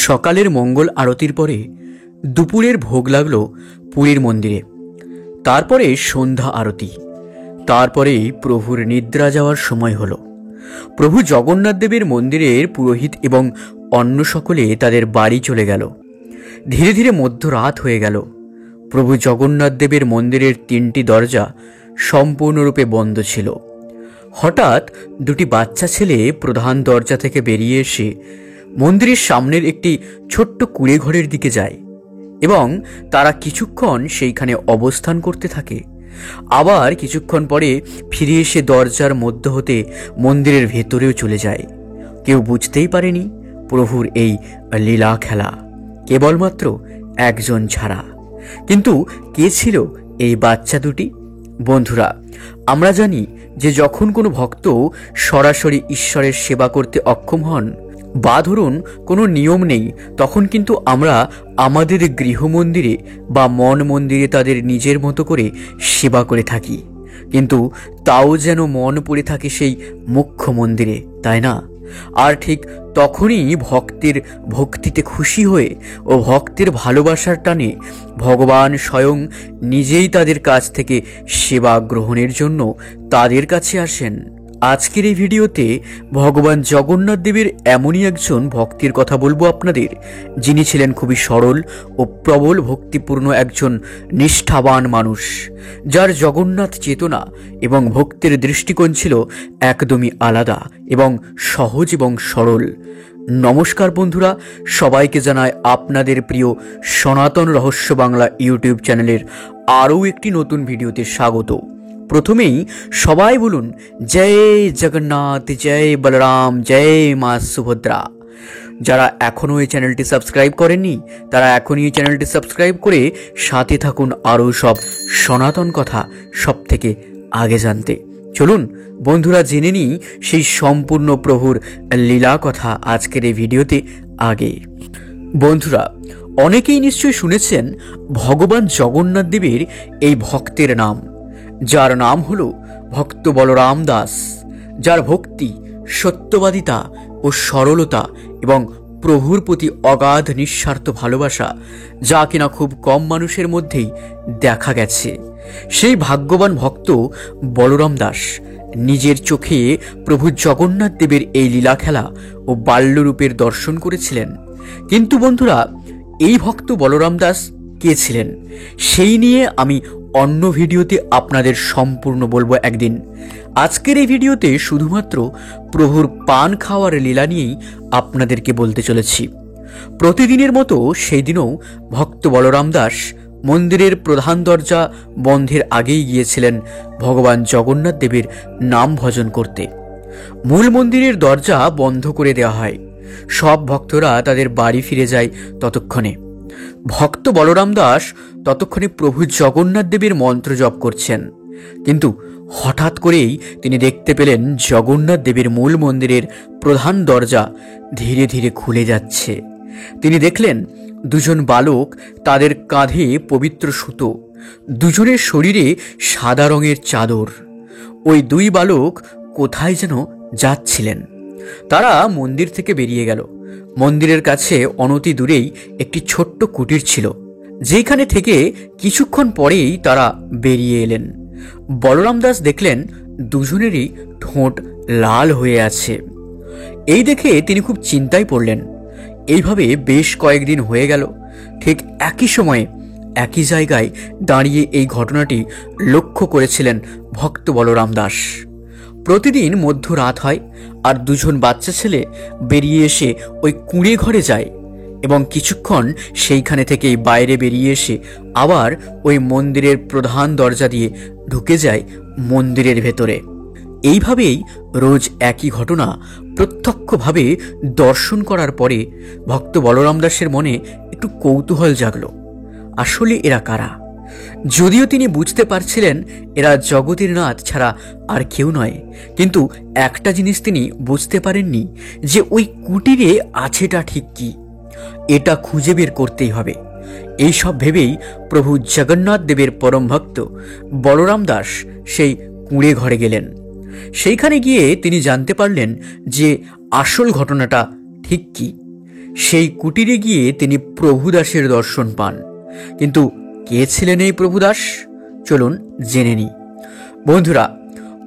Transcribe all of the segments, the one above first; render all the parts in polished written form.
সকালের মঙ্গল আরতির পরে দুপুরের ভোগ লাগলো পুরীর মন্দিরে। তারপরে সন্ধ্যা আরতি, তারপরেই প্রভুর নিদ্রা যাওয়ার সময় হলো। প্রভু জগন্নাথ দেবের মন্দিরের পুরোহিত এবং অন্য সকলে তাদের বাড়ি চলে গেল। ধীরে ধীরে মধ্যরাত হয়ে গেল। প্রভু জগন্নাথ দেবের মন্দিরের 3টি দরজা সম্পূর্ণরূপে বন্ধ ছিল। হঠাৎ দুটি বাচ্চা ছেলে প্রধান দরজা থেকে বেরিয়ে এসে মন্দিরের সামনের একটি ছোট্ট কুঁড়ে ঘরের দিকে যায় এবং তারা কিছুক্ষণ সেইখানে অবস্থান করতে থাকে। আবার কিছুক্ষণ পরে ফিরে এসে দরজার মধ্য হতে মন্দিরের ভেতরেও চলে যায়। কেউ বুঝতেই পারেনি প্রভুর এই লীলা খেলা, কেবলমাত্র একজন ছাড়া। কিন্তু কে ছিল এই বাচ্চা দুটি? বন্ধুরা, আমরা জানি যে যখন কোনো ভক্ত সরাসরি ঈশ্বরের সেবা করতে অক্ষম হন বা ধরুন কোনো নিয়ম নেই, তখন কিন্তু আমরা আমাদের গৃহমন্দিরে বা মন মন্দিরে তাদের নিজের মতো করে সেবা করে থাকি। কিন্তু তাও যেন মন পড়ে থাকে সেই মুখ্য মন্দিরে, তাই না? আর ঠিক তখনই ভক্তের ভক্তিতে খুশি হয়ে ও ভক্তের ভালোবাসার টানে ভগবান স্বয়ং নিজেই তাদের কাছ থেকে সেবা গ্রহণের জন্য তাদের কাছে আসেন। আজকের এই ভিডিওতে ভগবান জগন্নাথ দেবের এমনই একজন ভক্তের কথা বলবো আপনাদের, যিনি ছিলেন খুবই সরল ও প্রবল ভক্তিপূর্ণ একজন নিষ্ঠাবান মানুষ, যার জগন্নাথ চেতনা এবং ভক্তের দৃষ্টিকোণ ছিল একদমই আলাদা এবং সহজ এবং সরল। নমস্কার বন্ধুরা, সবাইকে জানায় আপনাদের প্রিয় সনাতন রহস্য বাংলা ইউটিউব চ্যানেলের আরও একটি নতুন ভিডিওতে স্বাগত। প্রথমেই সবাই বলুন জয় জগন্নাথ, জয় বলরাম, জয় মা সুভদ্রা। যারা এখনও এই চ্যানেলটি সাবস্ক্রাইব করেননি তারা এখনই এই চ্যানেলটি সাবস্ক্রাইব করে সাথে থাকুন আরও সব সনাতন কথা সব থেকে আগে জানতে। চলুন বন্ধুরা, জেনে নিই সেই সম্পূর্ণ প্রভুর লীলা কথা আজকের এই ভিডিওতে। আগে বন্ধুরা, অনেকেই নিশ্চয়ই শুনেছেন ভগবান জগন্নাথ দেবের এই ভক্তের নাম, যার নাম হল ভক্ত বলরাম দাস, যার ভক্তি, সত্যবাদিতা ও সরলতা এবং প্রভুর প্রতি অগাধ নিঃস্বার্থ ভালোবাসা, যা কিনা খুব কম মানুষের মধ্যেই দেখা গেছে। সেই ভাগ্যবান ভক্ত বলরাম দাস নিজের চোখে প্রভু জগন্নাথ দেবের এই লীলা খেলা ও বাল্যরূপের দর্শন করেছিলেন। কিন্তু বন্ধুরা, এই ভক্ত বলরাম দাস কে ছিলেন সেই নিয়ে আমি অন্য ভিডিওতে আপনাদের সম্পূর্ণ বলবো একদিন। আজকের এই ভিডিওতে শুধুমাত্র প্রভুর পান খাওয়ার লীলা নিয়েই আপনাদেরকে বলতে চলেছি। প্রতিদিনের মতো সেই দিনও ভক্ত বলরাম দাস মন্দিরের প্রধান দরজা বন্ধের আগেই গিয়েছিলেন ভগবান জগন্নাথ দেবের নাম ভজন করতে। মূল মন্দিরের দরজা বন্ধ করে দেওয়া হয়, সব ভক্তরা তাদের বাড়ি ফিরে যায়। ততক্ষণে ভক্ত বলরাম দাস ততক্ষণে প্রভু জগন্নাথ দেবের মন্ত্র জপ করছেন। কিন্তু হঠাৎ করেই তিনি দেখতে পেলেন জগন্নাথ দেবের মূল মন্দিরের প্রধান দরজা ধীরে ধীরে খুলে যাচ্ছে। তিনি দেখলেন দুজন বালক, তাদের কাঁধে পবিত্র সুতো, দুজনের শরীরে সাদা রঙের চাদর। ওই দুই বালক কোথায় যেন যাচ্ছিলেন। তারা মন্দির থেকে বেরিয়ে গেল। মন্দিরের কাছে অনতি দূরেই একটি ছোট্ট কুটির ছিল, যেখানে থেকে কিছুক্ষণ পরেই তারা বেরিয়ে এলেন। বলরাম দাস দেখলেন দুজনেরই ঠোঁট লাল হয়ে আছে। এই দেখে তিনি খুব চিন্তায় পড়লেন। এইভাবে বেশ কয়েকদিন হয়ে গেল। ঠিক একই সময়ে একই জায়গায় দাঁড়িয়ে এই ঘটনাটি লক্ষ্য করেছিলেন ভক্ত বলরাম দাস। প্রতিদিন মধ্যরাত হয় আর দুজন বাচ্চা ছেলে বেরিয়ে এসে ওই কুঁড়ে ঘরে যায় এবং কিছুক্ষণ সেইখানে থেকেই বাইরে বেরিয়ে এসে আবার ওই মন্দিরের প্রধান দরজা দিয়ে ঢুকে যায় মন্দিরের ভেতরে। এইভাবেই রোজ একই ঘটনা প্রত্যক্ষভাবে দর্শন করার পরে ভক্ত বলরাম দাসের মনে একটু কৌতূহল জাগল। আসলে এরা কারা? যদিও তিনি বুঝতে পারছিলেন এরা জগতের নাথ ছাড়া আর কেউ নয়, কিন্তু একটা জিনিস তিনি বুঝতে পারেননি যে ওই কুটিরে আছেটা ঠিক কি। এটা খুঁজে বের করতেই হবে। এইসব ভেবেই প্রভু জগন্নাথ দেবের পরম ভক্ত বলরাম দাস সেই কুঁড়ে ঘরে গেলেন। সেইখানে গিয়ে তিনি জানতে পারলেন যে আসল ঘটনাটা ঠিক কি। সেই কুটিরে গিয়ে তিনি প্রভুদাসের দর্শন পান। কিন্তু কে ছিলেন এই প্রভুদাস? চলুন জেনে নিই। বন্ধুরা,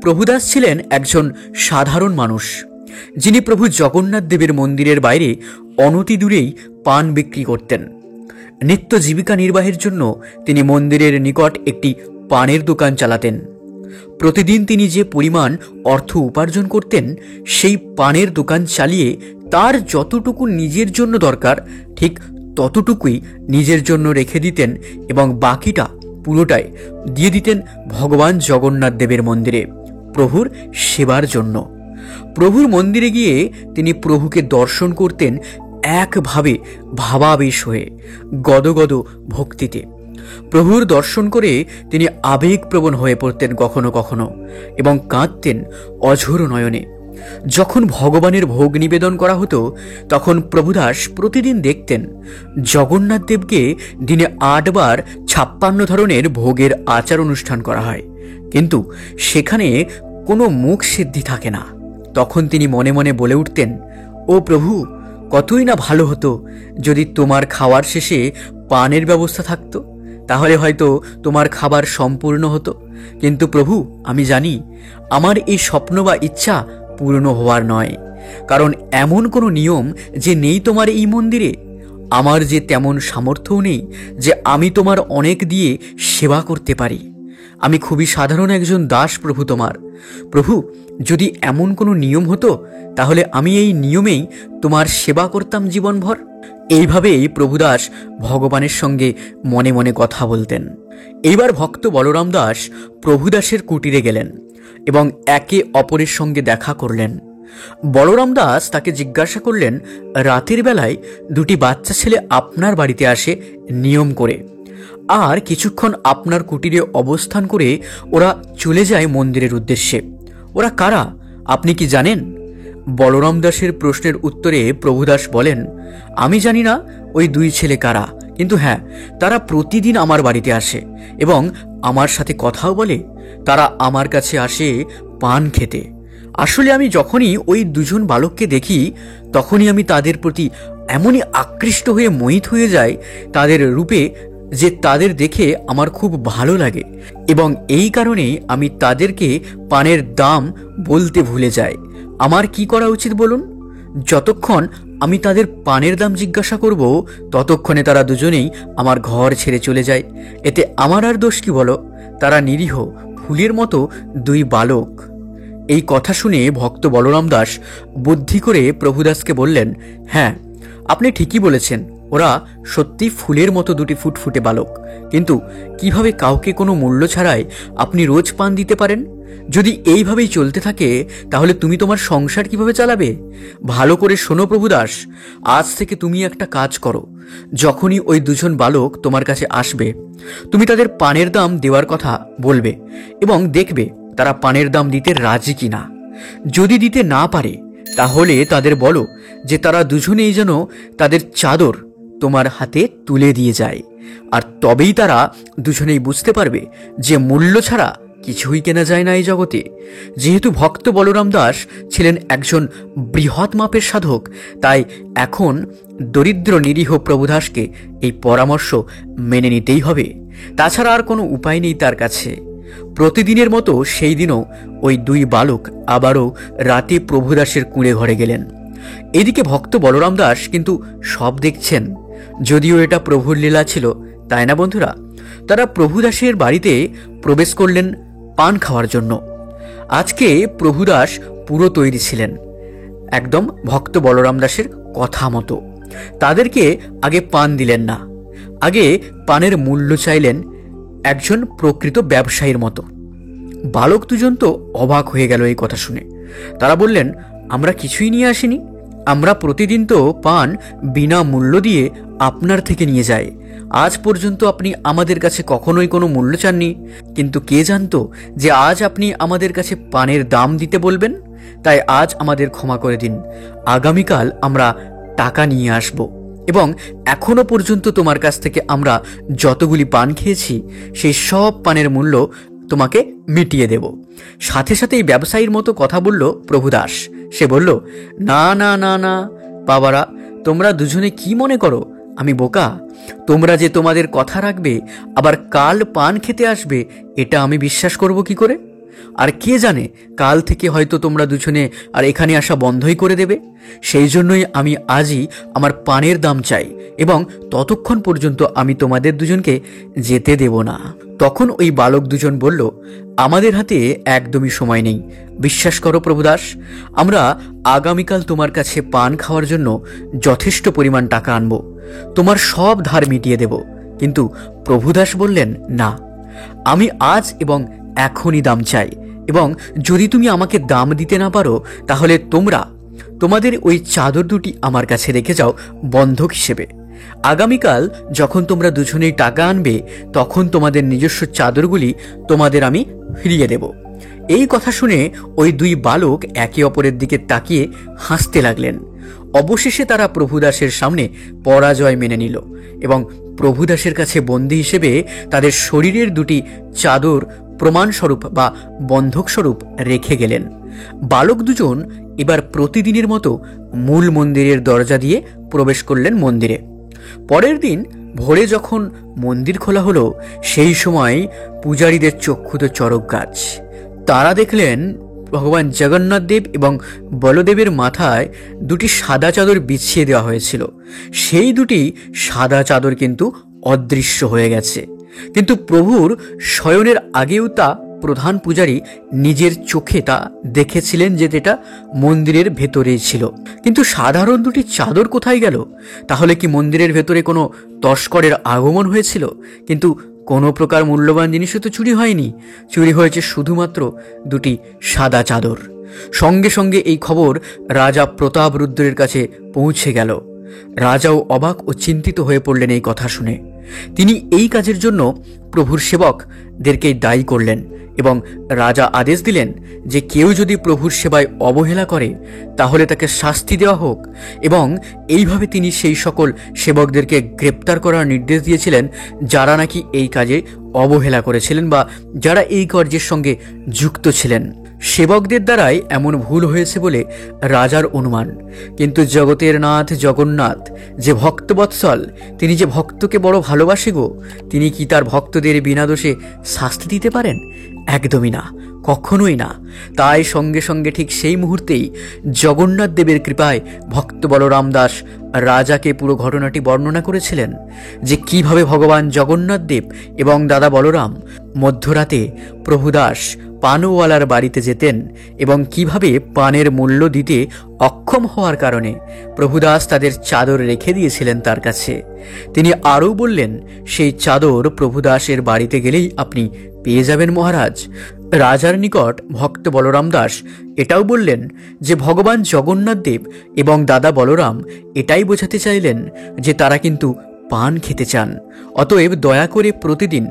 প্রভুদাস ছিলেন একজন সাধারণ মানুষ, যিনি প্রভু জগন্নাথ দেবের মন্দিরের বাইরে অনতি দূরেই পান বিক্রি করতেন। নিত্য জীবিকা নির্বাহের জন্য তিনি মন্দিরের নিকট একটি পানের দোকান চালাতেন। প্রতিদিন তিনি যে পরিমাণ অর্থ উপার্জন করতেন, সেই পানের দোকান চালিয়ে তার যতটুকু নিজের জন্য দরকার ঠিক ততটুকুই নিজের জন্য রেখে দিতেন এবং বাকিটা পুরোটাই দিয়ে দিতেন ভগবান জগন্নাথ দেবের মন্দিরে প্রভুর সেবার জন্য। প্রভুর মন্দিরে গিয়ে তিনি প্রভুকে দর্শন করতেন একভাবে ভাবাবেশ হয়ে, গদগদ ভক্তিতে। প্রভুর দর্শন করে তিনি আবেগপ্রবণ হয়ে পড়তেন কখনো কখনো এবং কাঁদতেন অঝোর নয়নে। যখন ভগবানের ভোগ নিবেদন করা হতো, তখন প্রভুদাস প্রতিদিন দেখতেন জগন্নাথ দেবকে দিনে 8 বার 56 ধরনের ভোগের আচার অনুষ্ঠান করা হয়, কিন্তু সেখানে কোনো মুখ সিদ্ধি থাকে না। তখন তিনি মনে মনে বলে উঠতেন, ও প্রভু, কতই না ভালো হতো যদি তোমার খাওয়ার শেষে পানের ব্যবস্থা থাকতো, তাহলে হয়তো তোমার খাবার সম্পূর্ণ হতো। কিন্তু প্রভু, আমি জানি আমার এই স্বপ্ন বা ইচ্ছা পূর্ণ হওয়ার নয়, কারণ এমন কোনো নিয়ম যে নেই তোমার এই মন্দিরে। আমার যে তেমন সামর্থ্যও নেই যে আমি তোমার অনেক দিয়ে সেবা করতে পারি। আমি খুবই সাধারণ একজন দাস প্রভু তোমার। প্রভু, যদি এমন কোনো নিয়ম হতো, তাহলে আমি এই নিয়মেই তোমার সেবা করতাম জীবনভর। এইভাবেই প্রভুদাস ভগবানের সঙ্গে মনে মনে কথা বলতেন। এইবার ভক্ত বলরাম দাস প্রভুদাসের কুটিরে গেলেন এবং একে অপরের সঙ্গে দেখা করলেন। বলরাম দাস তাকে জিজ্ঞাসা করলেন, রাতের বেলায় 2টি বাচ্চা ছেলে আপনার বাড়িতে আসে নিয়ম করে, আর কিছুক্ষণ আপনার কুটিরে অবস্থান করে ওরা চলে যায় মন্দিরের উদ্দেশ্যে। ওরা কারা, আপনি কি জানেন? বলরাম দাসের প্রশ্নের উত্তরে প্রভুদাস বলেন, আমি জানি না ওই 2 ছেলে কারা, কিন্তু হ্যাঁ, তারা প্রতিদিন আমার বাড়িতে আসে এবং আমার সাথে কথাও বলে। তারা আমার কাছে আসে পান খেতে। আসলে আমি যখনই ওই 2জন বালককে দেখি, তখনই আমি তাদের প্রতি এমনই আকৃষ্ট হয়ে মোহিত হয়ে যাই তাদের রূপে, যে তাদের দেখে আমার খুব ভালো লাগে এবং এই কারণেই আমি তাদেরকে পানের দাম বলতে ভুলে যাই। আমার কি করা উচিত বলুন? যতক্ষণ আমি তাদের পানের দাম জিজ্ঞাসা করব, ততক্ষণে তারা দুজনেই আমার ঘর ছেড়ে চলে যায়। এতে আমার আর দোষ কি বলো? তারা নিরীহ ফুলের মতো 2 বালক। এই কথা শুনে ভক্ত বলরাম দাস বুদ্ধি করে প্রভুদাসকে বললেন, হ্যাঁ, আপনি ঠিকই বলেছেন, ওরা সত্যি ফুলের মতো 2টি ফুটফুটে বালক। কিন্তু কিভাবে কাউকে কোনো মূল্য ছাড়াই আপনি রোজ পান দিতে পারেন? যদি এইভাবেই চলতে থাকে, তাহলে তুমি তোমার সংসার কিভাবে চালাবে? ভালো করে শোনো প্রভুদাস, আজ থেকে তুমি একটা কাজ করো। যখনই ওই 2জন বালক তোমার কাছে আসবে, তুমি তাদের পানের দাম দেওয়ার কথা বলবে এবং দেখবে তারা পানের দাম দিতে রাজি কিনা। যদি দিতে না পারে, তাহলে তাদের বলো যে তারা দুজনেই যেন তাদের চাদর তোমার হাতে তুলে দিয়ে যায়, আর তবেই তারা দুজনেই বুঝতে পারবে যে মূল্য ছাড়া কিছুই কেনা যায় না এই জগতে। যেহেতু ভক্ত বলরাম দাস ছিলেন একজন বৃহৎ মাপের সাধক, তাই এখন দরিদ্র নিরীহ প্রভুদাসকে এই পরামর্শ মেনে নিতেই হবে। তাছাড়া আর কোনো উপায় নেই তার কাছে। প্রতিদিনের মতো সেই দিনও ওই 2 বালক আবারও রাতে প্রভুদাসের কুঁড়ে ঘরে গেলেন। এদিকে ভক্ত বলরাম দাস কিন্তু সব দেখছেন। যদিও এটা প্রভুর লীলা ছিল, তাই না বন্ধুরা? তারা প্রভুদাসের বাড়িতে প্রবেশ করলেন পান খাওয়ার জন্য। আজকে প্রভুদাস পুরো তৈরি ছিলেন, একদম ভক্ত বলরাম দাসের কথা মতো। তাদেরকে আগে পান দিলেন না, আগে পানের মূল্য চাইলেন একজন প্রকৃত ব্যবসায়ীর মতো। বালক 2জন তো অবাক হয়ে গেল এই কথা শুনে। তারা বললেন, আমরা কিছুই নিয়ে আসিনি, আমরা প্রতিদিন তো পান বিনা মূল্য দিয়ে আপনার থেকে নিয়ে যাই। আজ পর্যন্ত আপনি আমাদের কাছে কখনোই কোনো মূল্য চাননি, কিন্তু কে জানতো যে আজ আপনি আমাদের কাছে পানের দাম দিতে বলবেন। তাই আজ আমাদের ক্ষমা করে দিন। আগামীকাল আমরা টাকা নিয়ে আসব এবং এখনো পর্যন্ত তোমার কাছ থেকে আমরা যতগুলি পান খেয়েছি, সেই সব পানের মূল্য তোমাকে মিটিয়ে দেব। সাথে সাথেই ব্যবসায়ীর মতো কথা বলল প্রভুদাস। সে বলল, না না না না বাবারা, তোমরা দুজনে কি মনে করো আমি বোকা? তোমরা যে তোমাদের কথা রাখবে আবার কাল পান খেতে আসবে, এটা আমি বিশ্বাস করব কি করে? আর কে জানে, কাল থেকে হয়তো তোমরা দুজনে আর এখানে আসা বন্ধই করে দেবে। সেই জন্যই আমি আজই আমার পানের দাম চাই, এবং ততক্ষণ পর্যন্ত আমি তোমাদের দুজনকে যেতে দেব না। তখন ওই বালক দুজন বলল, আমাদের হাতে একদমই সময় নেই। বিশ্বাস করো প্রভুদাস, আমরা আগামীকাল তোমার কাছে পান খাওয়ার জন্য যথেষ্ট পরিমাণ টাকা আনব, তোমার সব ধার মিটিয়ে দেব। কিন্তু প্রভুদাস বললেন, না, আমি আজ এবং এখনই দাম চাই, এবং যদি তুমি আমাকে দাম দিতে না পারো তাহলে তোমাদের ওই চাদর দুটি আমার কাছে রেখে যাও বন্ধক হিসেবে। আগামীকাল যখন তোমরা দুজনেই টাকা আনবে তখন তোমাদের নিজস্ব চাদরগুলি তোমাদের আমি ফিরিয়ে দেব। এই কথা শুনে ওই দুই বালক একে অপরের দিকে তাকিয়ে হাসতে লাগলেন। অবশেষে তারা প্রভুদাসের সামনে পরাজয় মেনে নিল এবং প্রভুদাসের কাছে বন্দী হিসেবে তাদের শরীরের দুটি চাদর প্রমাণস্বরূপ বা বন্ধকস্বরূপ রেখে গেলেন। বালক দুজন এবার প্রতিদিনের মতো মূল মন্দিরের দরজা দিয়ে প্রবেশ করলেন মন্দিরে। পরের দিন ভোরে যখন মন্দির খোলা হলো, সেই সময় পূজারীদের চক্ষুতে চড়ক গাছ। তারা দেখলেন ভগবান জগন্নাথ দেব এবং বলদেবের মাথায় দুটি সাদা চাদর বিছিয়ে দেওয়া হয়েছিল। সেই দুটি সাদা চাদর কিন্তু অদৃশ্য হয়ে গেছে, কিন্তু প্রভুর শয়নের আগেও তা প্রধান পূজারী নিজের চোখে তা দেখেছিলেন যে এটা মন্দিরের ভেতরেই ছিল। কিন্তু সাধারণ দুটি চাদর কোথায় গেল? তাহলে কি মন্দিরের ভেতরে কোনো তস্করের আগমন হয়েছিল? কিন্তু কোনো প্রকার মূল্যবান জিনিসও তো চুরি হয়নি, চুরি হয়েছে শুধুমাত্র দুটি সাদা চাদর। সঙ্গে সঙ্গে এই খবর রাজা প্রতাপরুদ্রের কাছে পৌঁছে গেল। রাজাও অবাক ও চিন্তিত হয়ে পড়লেন এই কথা শুনে। তিনি এই কাজের জন্য প্রভুর সেবকদেরকে দায়ী করলেন এবং রাজা আদেশ দিলেন যে কেউ যদি প্রভুর সেবায় অবহেলা করে তাহলে তাকে শাস্তি দেওয়া হোক, এবং এইভাবে তিনি সেই সকল সেবকদেরকে গ্রেপ্তার করার নির্দেশ দিয়েছিলেন যারা নাকি এই কাজে অবহেলা করেছিলেন বা যারা এই কার্যের সঙ্গে যুক্ত ছিলেন। সেবকদের দ্বারাই এমন ভুল হয়েছে বলে রাজার অনুমান। কিন্তু জগতের নাথ জগন্নাথ যে ভক্তবৎসল, তিনি যে ভক্তকে বড় ভালোবাসে গো, তিনি কি তার ভক্তদের বিনা দোষে শাস্তি দিতে পারেন? একদমই না, কখনোই না। তাই সঙ্গে সঙ্গে ঠিক সেই মুহূর্তেই জগন্নাথ দেবের কৃপায় ভক্ত বলরাম দাস রাজাকে পুরো ঘটনাটি বর্ণনা করেছিলেন যে কিভাবে ভগবান জগন্নাথ দেব এবং দাদা বলরাম মধ্যরাতে প্রভুদাস পানওয়ালার বাড়িতে যেতেন এবং কিভাবে পানের মূল্য দিতে অক্ষম হওয়ার কারণে প্রভুদাস তাদের চাদর রেখে দিয়েছিলেন তার কাছে। তিনি আরও বললেন, সেই চাদর প্রভুদাসের বাড়িতে গেলেই আপনি পেয়ে যাবেন মহারাজ। রাজার নিকট ভক্ত বলরাম দাস এটাও বললেন যে ভগবান জগন্নাথ দেব এবং দাদা বলরাম এটাই বোঝাতে চাইলেন যে তারা কিন্তু পান খেতে চান। অতএব দয়া করে প্রতিদিন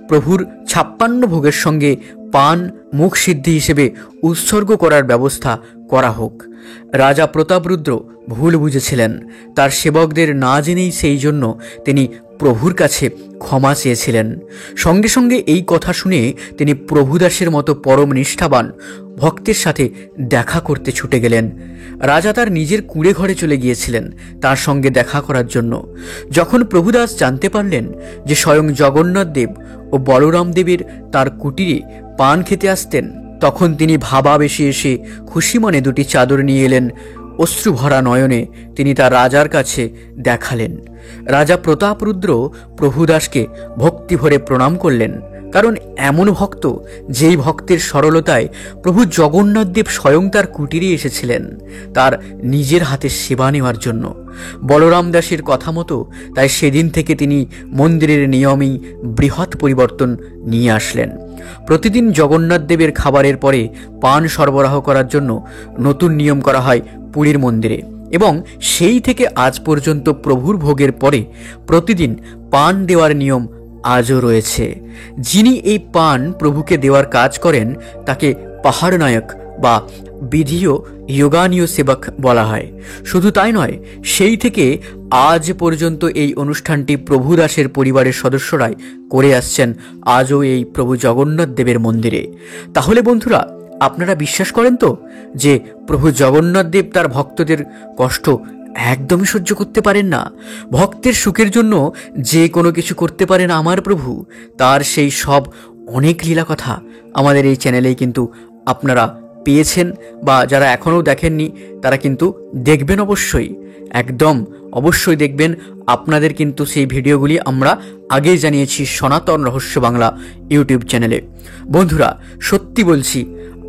প্রভুর 56 ভোগের সঙ্গে পান মুখ সিদ্ধি হিসেবে উৎসর্গ করার ব্যবস্থা করা হোক। রাজা প্রতাপরুদ্র ভুল বুঝেছিলেন, তার সেবকদের না জেনেই সেই জন্য তিনি প্রভুর কাছে ক্ষমা চেয়েছিলেন। সঙ্গে সঙ্গে এই কথা শুনে তিনি প্রভুদাসের মতো পরম নিষ্ঠাবান ভক্তের সাথে দেখা করতে ছুটে গেলেন। রাজা তার নিজের কুঁড়ে ঘরে চলে গিয়েছিলেন তার সঙ্গে দেখা করার জন্য। যখন প্রভুদাস জানতে পারলেন যে স্বয়ং জগন্নাথ দেব ও বলরাম দেবের তার কুটিরে পান খেতে আসতেন, তখন তিনি ভাবাবেশে এসে খুশি মনে দুটি চাদর নিয়ে এলেন। অশ্রুভরা নয়নে তিনি তার রাজার কাছে দেখালেন। রাজা প্রতাপরুদ্র প্রভুদাসকে ভক্তি ভরে প্রণাম করলেন, কারণ এমন ভক্ত যেই ভক্তের সরলতায় প্রভু জগন্নাথ দেব স্বয়ং তার কুটিরে এসেছিলেন তার নিজের হাতে সেবা নেওয়ার জন্য। বলরাম দাসের কথা মতো তাই সেদিন থেকে তিনি মন্দিরের নিয়মেই বৃহৎ পরিবর্তন নিয়ে আসলেন। প্রতিদিন জগন্নাথ দেবের খাবারের পরে পান সরবরাহ করার জন্য নতুন নিয়ম করা হয় পুরীর মন্দিরে, এবং সেই থেকে আজ পর্যন্ত প্রভুর ভোগের পরে প্রতিদিন পান দেওয়ার নিয়ম আজও রয়েছে। যিনি এই পান প্রভুকে দেওয়ার কাজ করেন তাকে পাহাড় নায়ক বা বিধিও যোগানীয় সেবক বলা হয়। শুধু তাই নয়, সেই থেকে আজ পর্যন্ত এই অনুষ্ঠানটি প্রভুদাসের পরিবারের সদস্যরাই করে আসছেন আজও এই প্রভু জগন্নাথ দেবের মন্দিরে। তাহলে বন্ধুরা, আপনারা বিশ্বাস করেন তো যে প্রভু জগন্নাথ দেব তার ভক্তদের কষ্ট একদমই সহ্য করতে পারেন না। ভক্তের সুখের জন্য যে কোনো কিছু করতে পারেন আমার প্রভু, তার সেই সব অনেক লীলা কথা আমাদের এই চ্যানেলেই কিন্তু আপনারা পেয়েছেন, বা যারা এখনও দেখেননি তারা কিন্তু দেখবেন অবশ্যই, একদম অবশ্যই দেখবেন। আপনাদের কিন্তু সেই ভিডিওগুলি আমরা আগেই জানিয়েছি সনাতন রহস্য বাংলা ইউটিউব চ্যানেলে। বন্ধুরা, সত্যি বলছি,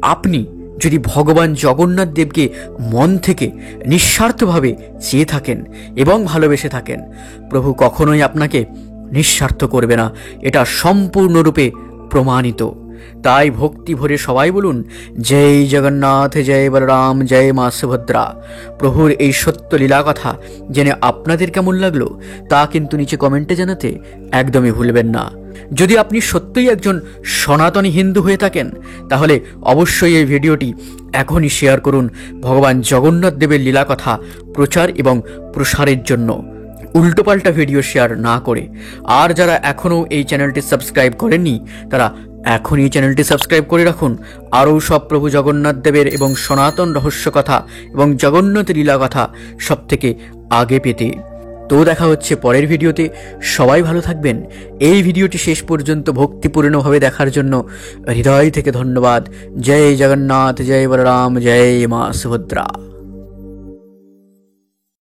আপনি যদি ভগবান জগন্নাথ দেবকে মন থেকে নিঃস্বার্থভাবে চেয়ে থাকেন এবং ভালোবেসে থাকেন, প্রভু কখনোই আপনাকে নিঃস্বার্থ করবে না, এটা সম্পূর্ণরূপে প্রমাণিত। তাই ভক্তি ভরে সবাই বলুন, জয় জগন্নাথ, জয় বলরাম, জয় মা সুভদ্রা। প্রভুর এই সত্য লীলা কথা জেনে আপনাদের কেমন লাগলো তা কিন্তু নিচে কমেন্টে জানাতে একদমই ভুলবেন না। যদি আপনি সত্যিই একজন সনাতনী হিন্দু হয়ে থাকেন, তাহলে অবশ্যই এই ভিডিওটি এখনই শেয়ার করুন ভগবান জগন্নাথ দেবের লীলা কথা প্রচার এবং প্রসারের জন্য, উল্টোপাল্টা ভিডিও শেয়ার না করে। আর যারা এখনও এই চ্যানেলটি সাবস্ক্রাইব করেননি, তারা এখনই এই চ্যানেলটি সাবস্ক্রাইব করে রাখুন আরও সব প্রভু জগন্নাথ দেবের এবং সনাতন রহস্য কথা এবং জগন্নাথ লীলা কথা সব থেকে আগে পেতে। তো দেখা হচ্ছে পরের ভিডিওতে। সবাই ভালো থাকবেন। এই ভিডিওটি শেষ পর্যন্ত ভক্তিপূর্ণভাবে দেখার জন্য হৃদয় থেকে ধন্যবাদ। জয় জগন্নাথ, জয় বলরাম, জয় মা সুভদ্রা।